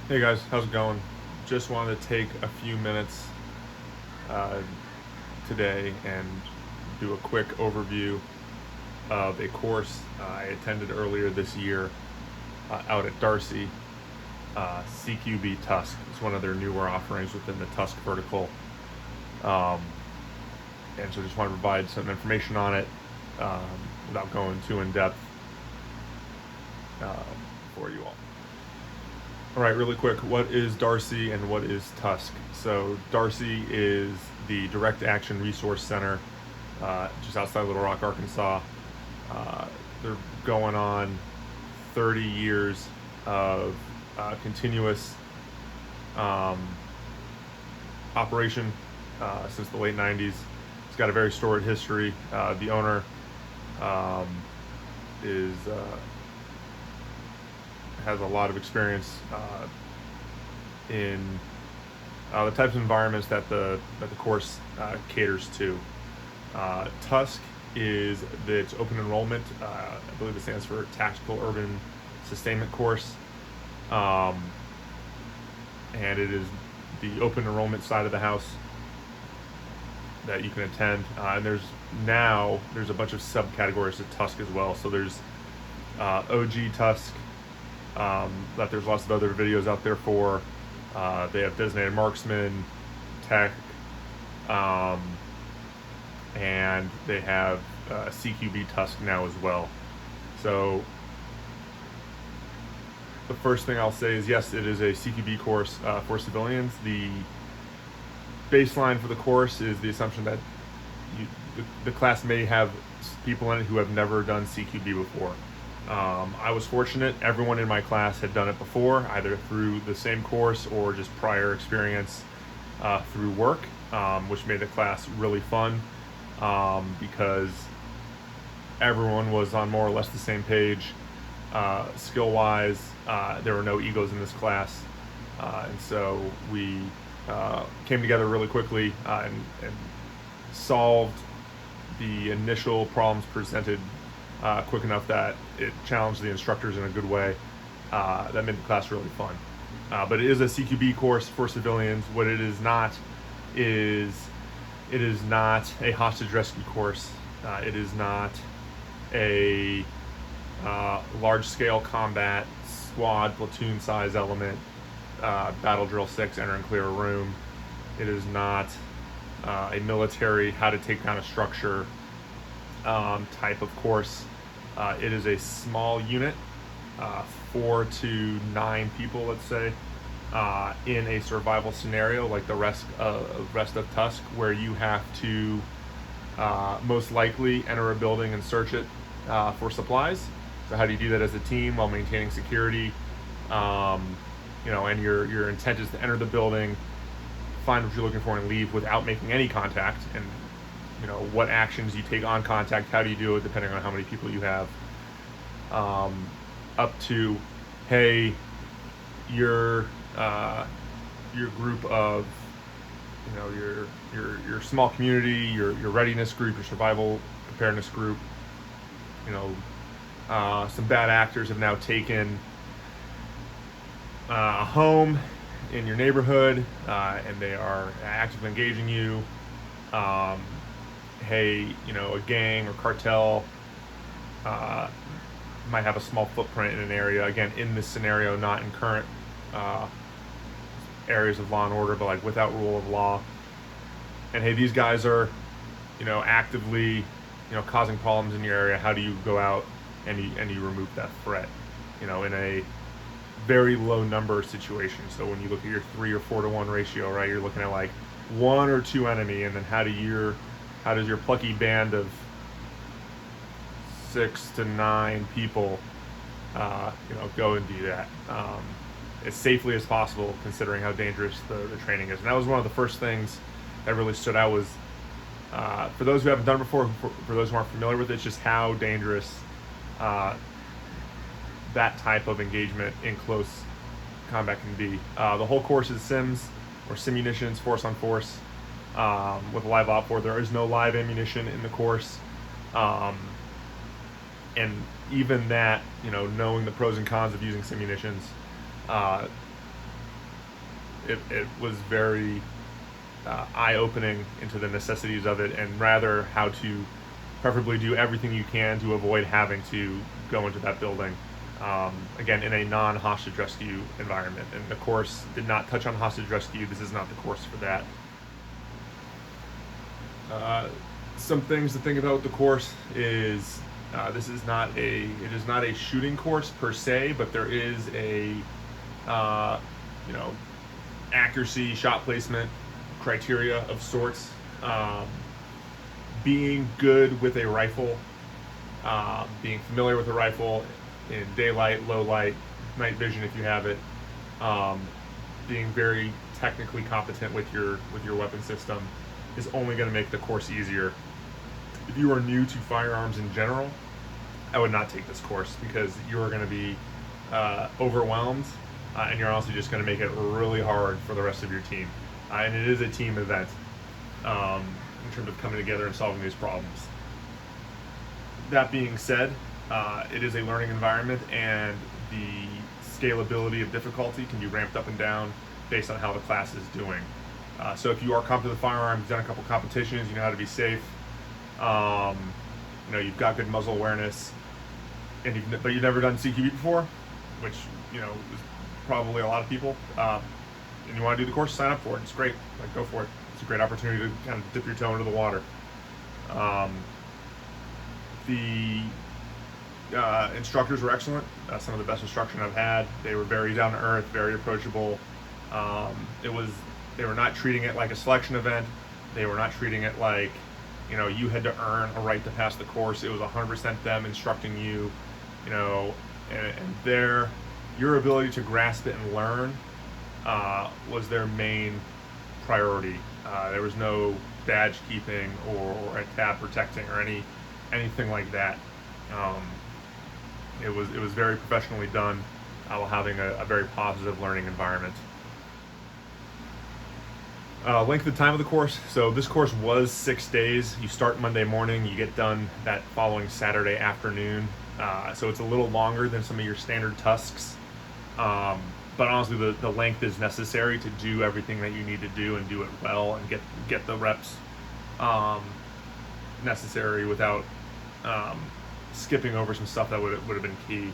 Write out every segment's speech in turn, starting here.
Hey guys, how's it going? Just wanted to take a few minutes uh, today and do a quick overview of a course I attended earlier this year out at Darcy, CQB-TUSC. It's one of their newer offerings within the TUSC vertical. Um, and so just want to provide some information on it um, without going too in depth for you all. All right, really quick, what is Darcy and what is TUSC? So Darcy is the Direct Action Resource Center just outside Little Rock, Arkansas. They're going on 30 years of continuous operation since the late 90s. It's got a very storied history. The owner is has a lot of experience in the types of environments that the course caters to. TUSC is its open enrollment. I believe it stands for Tactical Urban Sustainment Course, and it is the open enrollment side of the house that you can attend. And there's a bunch of subcategories of TUSC as well. So there's OG TUSC. That there's lots of other videos out there for. They have designated marksman, tech, and they have CQB-TUSC now as well. So the first thing I'll say is yes, it is a CQB course for civilians. The baseline for the course is the assumption that the class may have people in it who have never done CQB before. I was fortunate. Everyone in my class had done it before, either through the same course or just prior experience through work, which made the class really fun because everyone was on more or less the same page. Skill-wise, there were no egos in this class, and so we came together really quickly and solved the initial problems presented quick enough that it challenged the instructors in a good way. That made the class really fun. But it is a CQB course for civilians. What it is not is it is not a hostage rescue course. It is not a large-scale combat squad platoon size element, battle drill 6, enter and clear a room. It is not a military how to take down a structure type of course. It is a small unit, 4 to 9 people, let's say, in a survival scenario like the rest of TUSC, where you have to most likely enter a building and search it for supplies. So how do you do that as a team while maintaining security? And your intent is to enter the building, find what you're looking for, and leave without making any contact. And what actions you take on contact, how do you do it depending on how many people you have, up to, hey, your group of, your small community, your readiness group, your survival preparedness group, some bad actors have now taken a home in your neighborhood, and they are actively engaging you. Hey, a gang or cartel might have a small footprint in an area. Again, in this scenario, not in current areas of law and order, but like without rule of law. And hey, these guys are, actively, causing problems in your area. How do you go out and you remove that threat, in a very low number situation? So when you look at your 3 or 4 to 1 ratio, right, you're looking at like 1 or 2 enemy, and then how does your plucky band of 6 to 9 people, go and do that as safely as possible, considering how dangerous the training is. And that was one of the first things that really stood out was, for those who haven't done it before, for those who aren't familiar with it, it's just how dangerous that type of engagement in close combat can be. The whole course is sims or simunitions, force on force, with a live op board. There is no live ammunition in the course. And even that, knowing the pros and cons of using simunitions, it was very eye-opening into the necessities of it, and rather how to preferably do everything you can to avoid having to go into that building. Again, in a non-hostage rescue environment. And the course did not touch on hostage rescue. This is not the course for that. Some things to think about with the course is it is not a shooting course per se, but there is a accuracy, shot placement criteria of sorts. Being good with a rifle, being familiar with a rifle in daylight, low light, night vision if you have it, being very technically competent with your weapon system is only going to make the course easier. If you are new to firearms in general, I would not take this course, because you are going to be overwhelmed, and you're also just going to make it really hard for the rest of your team. And it is a team event in terms of coming together and solving these problems. That being said, it is a learning environment, and the scalability of difficulty can be ramped up and down based on how the class is doing. So if you are competent with firearms, you've done a couple competitions, you know how to be safe, you've got good muzzle awareness, but you've never done CQB before, which is probably a lot of people, and you want to do the course, sign up for it. It's great. Go for it. It's a great opportunity to kind of dip your toe into the water. The instructors were excellent. Some of the best instruction I've had. They were very down to earth, very approachable. They were not treating it like a selection event. They were not treating it like, you had to earn a right to pass the course. It was 100% them instructing you, and your ability to grasp it and learn was their main priority. There was no badge keeping or tab protecting or anything like that. It was very professionally done, while having a very positive learning environment. Length of time of the course. So this course was 6 days. You start Monday morning, you get done that following Saturday afternoon. So it's a little longer than some of your standard TUSCs. But honestly, the length is necessary to do everything that you need to do and do it well and get the reps necessary without skipping over some stuff that would have been key.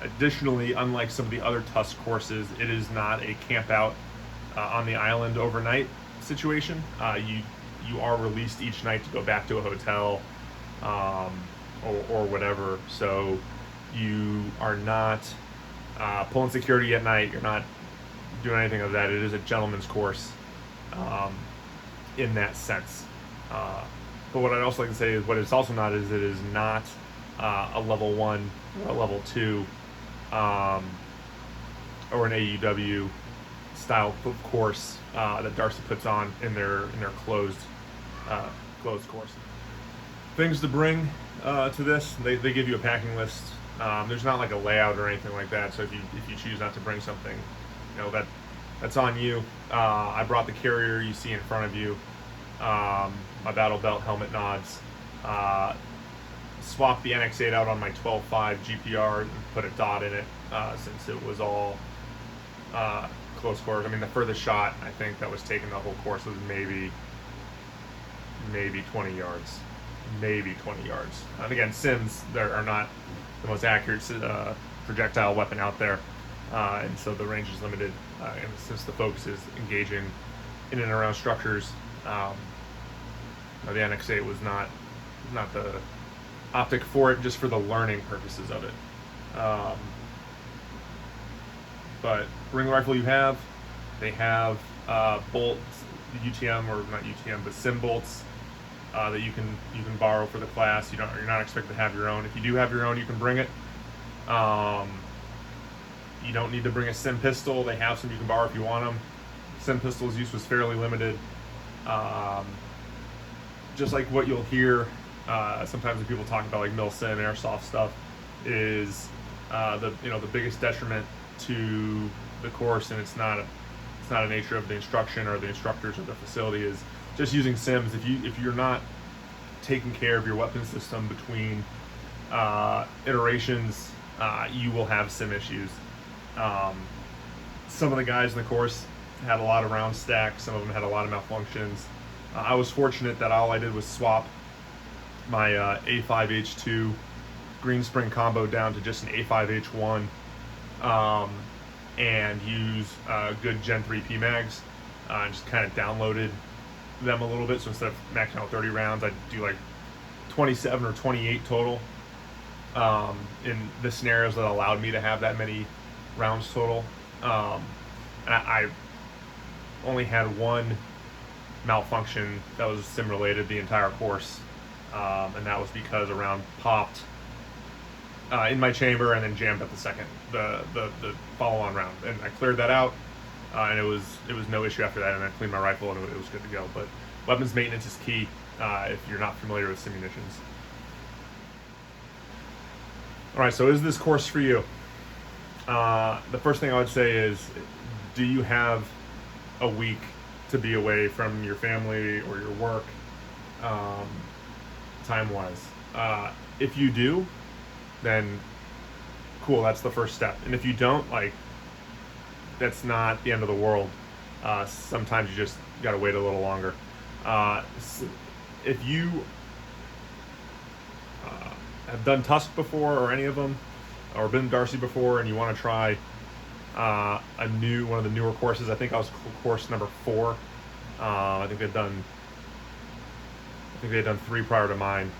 Additionally, unlike some of the other TUSC courses, it is not a camp out on the island overnight situation. You are released each night to go back to a hotel or whatever. So you are not pulling security at night. You're not doing anything of that. It is a gentleman's course in that sense. But what I'd also like to say is what it's also not is it is not a level 1 or a level 2 or an AUW style course that DARC puts on in their closed course. Things to bring to this, they give you a packing list. There's not like a layout or anything like that, so if you choose not to bring something, that's on you. I brought the carrier you see in front of you, my battle belt, helmet nods, swapped the NX8 out on my 12.5 GPR and put a dot in it since it was all close quarters. I mean, the furthest shot I think that was taken the whole course was maybe 20 yards. Maybe 20 yards. And again, Sims are not the most accurate projectile weapon out there, and so the range is limited. And since the focus is engaging in and around structures, the NX8 was not the optic for it, just for the learning purposes of it. But bring the rifle you have. They have bolts, UTM or not UTM, but sim bolts that you can borrow for the class. You're not expected to have your own. If you do have your own, you can bring it. You don't need to bring a sim pistol. They have some you can borrow if you want them. Sim pistol's use was fairly limited. Just like what you'll hear sometimes when people talk about like mil sim airsoft stuff is the biggest detriment to the course, and it's not a nature of the instruction or the instructors or the facility, is just using sims. If you're not taking care of your weapon system between iterations, you will have sim issues. some of the guys in the course had a lot of round stacks. Some of them had a lot of malfunctions. I was fortunate that all I did was swap my A5H2 green spring combo down to just an A5H1 and use good Gen 3 PMags and just kind of downloaded them a little bit. So instead of maxing out 30 rounds, I'd do like 27 or 28 total in the scenarios that allowed me to have that many rounds total. And I only had one malfunction that was sim related the entire course, and that was because a round popped in my chamber and then jammed up the follow-on round, and I cleared that out, and it was no issue after that, and I cleaned my rifle and it was good to go. But weapons maintenance is key if you're not familiar with simunitions. All right, so is this course for you? The first thing I would say is, do you have a week to be away from your family or your work, time-wise? If you do, then cool, that's the first step. And if you don't, like, that's not the end of the world. Sometimes you just gotta wait a little longer. If you have done TUSC before, or any of them, or been Darcy before, and you want to try one of the newer courses, I think I was course number 4. I think they'd done 3 prior to mine.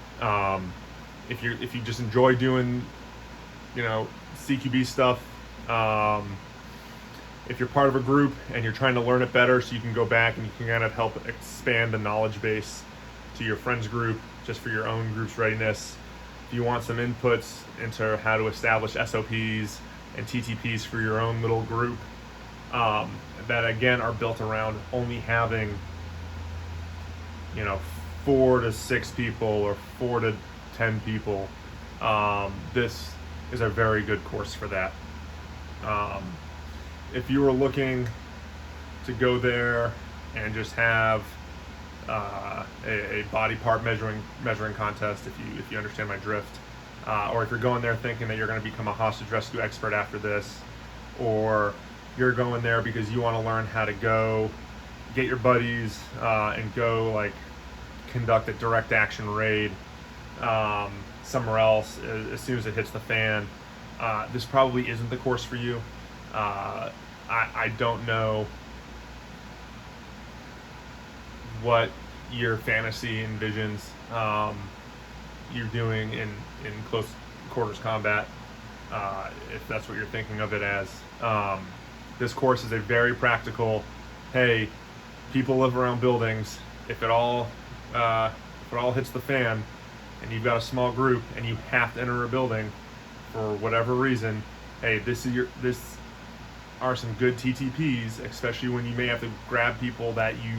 If you just enjoy doing, CQB stuff, if you're part of a group and you're trying to learn it better, so you can go back and you can kind of help expand the knowledge base to your friends group, just for your own group's readiness. If you want some inputs into how to establish SOPs and TTPs for your own little group, that again are built around only having 4 to 6 people or 4 to 10 people, this is a very good course for that. If you were looking to go there and just have a body part measuring contest, if you understand my drift, or if you're going there thinking that you're going to become a hostage rescue expert after this, or you're going there because you want to learn how to go get your buddies and go like conduct a direct action raid somewhere else as soon as it hits the fan, this probably isn't the course for you. I don't know what your fantasy envisions you're doing in close quarters combat, if that's what you're thinking of it as. This course is a very practical, hey, people live around buildings. If it all hits the fan and you've got a small group and you have to enter a building for whatever reason, hey, this are some good TTPs, especially when you may have to grab people that you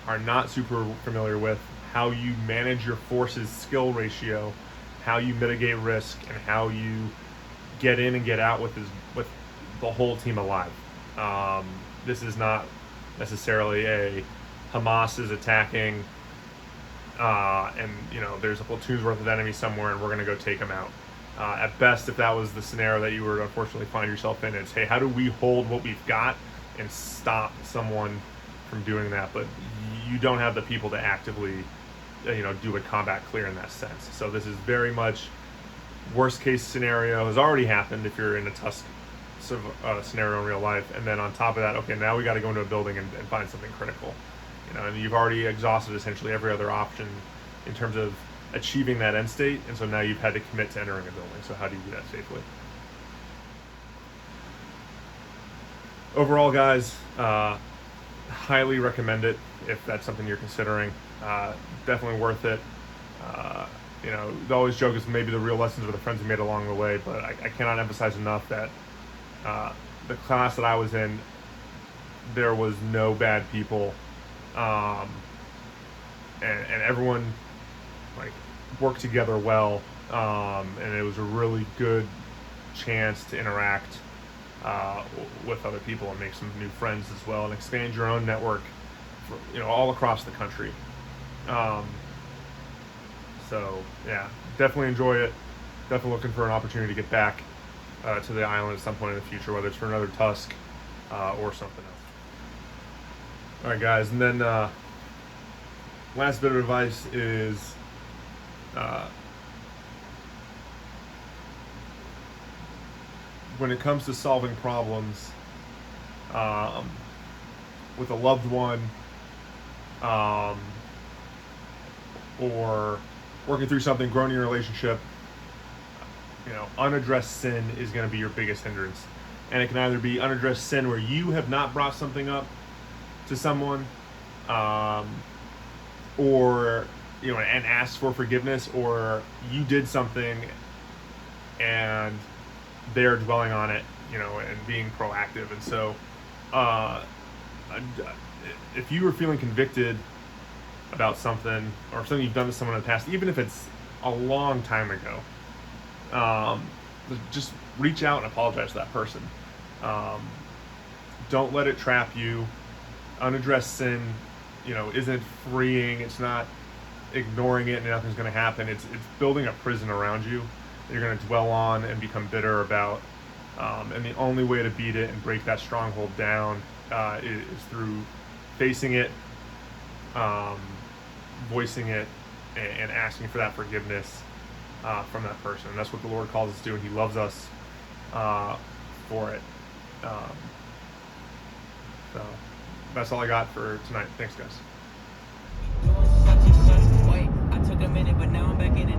are not super familiar with, how you manage your forces skill ratio, how you mitigate risk, and how you get in and get out with the whole team alive. This is not necessarily a Hamas is attacking and there's a platoon's worth of enemies somewhere and we're going to go take them out. At best, if that was the scenario that you would unfortunately find yourself in, it's, hey, how do we hold what we've got and stop someone from doing that? But you don't have the people to actively do a combat clear in that sense. So this is very much worst case scenario has already happened if you're in a TUSC scenario in real life, and then on top of that, okay, now we got to go into a building and find something critical, and you've already exhausted essentially every other option in terms of achieving that end state, and so now you've had to commit to entering a building. So how do you do that safely? Overall, guys, highly recommend it if that's something you're considering. Definitely worth it. The always joke is maybe the real lessons are the friends we made along the way, but I cannot emphasize enough that the class that I was in, there was no bad people, and everyone worked together well, and it was a really good chance to interact with other people and make some new friends as well, and expand your own network for, all across the country. So yeah, definitely enjoy it. Definitely looking for an opportunity to get back to the island at some point in the future, whether it's for another TUSC or something else. All right, guys, and then last bit of advice is when it comes to solving problems with a loved one, or working through something, growing your relationship, unaddressed sin is going to be your biggest hindrance. And it can either be unaddressed sin where you have not brought something up to someone, or and asked for forgiveness, or you did something and they're dwelling on it, and being proactive. And so if you were feeling convicted about something, or something you've done to someone in the past, even if it's a long time ago, just reach out and apologize to that person. Don't let it trap you. Unaddressed sin, isn't freeing. It's not ignoring it and nothing's going to happen. It's building a prison around you that you're going to dwell on and become bitter about. And the only way to beat it and break that stronghold down is through facing it, voicing it, and asking for that forgiveness from that person. And that's what the Lord calls us to do, and He loves us for it. So that's all I got for tonight. Thanks, guys. I took a minute, but now I'm back in it.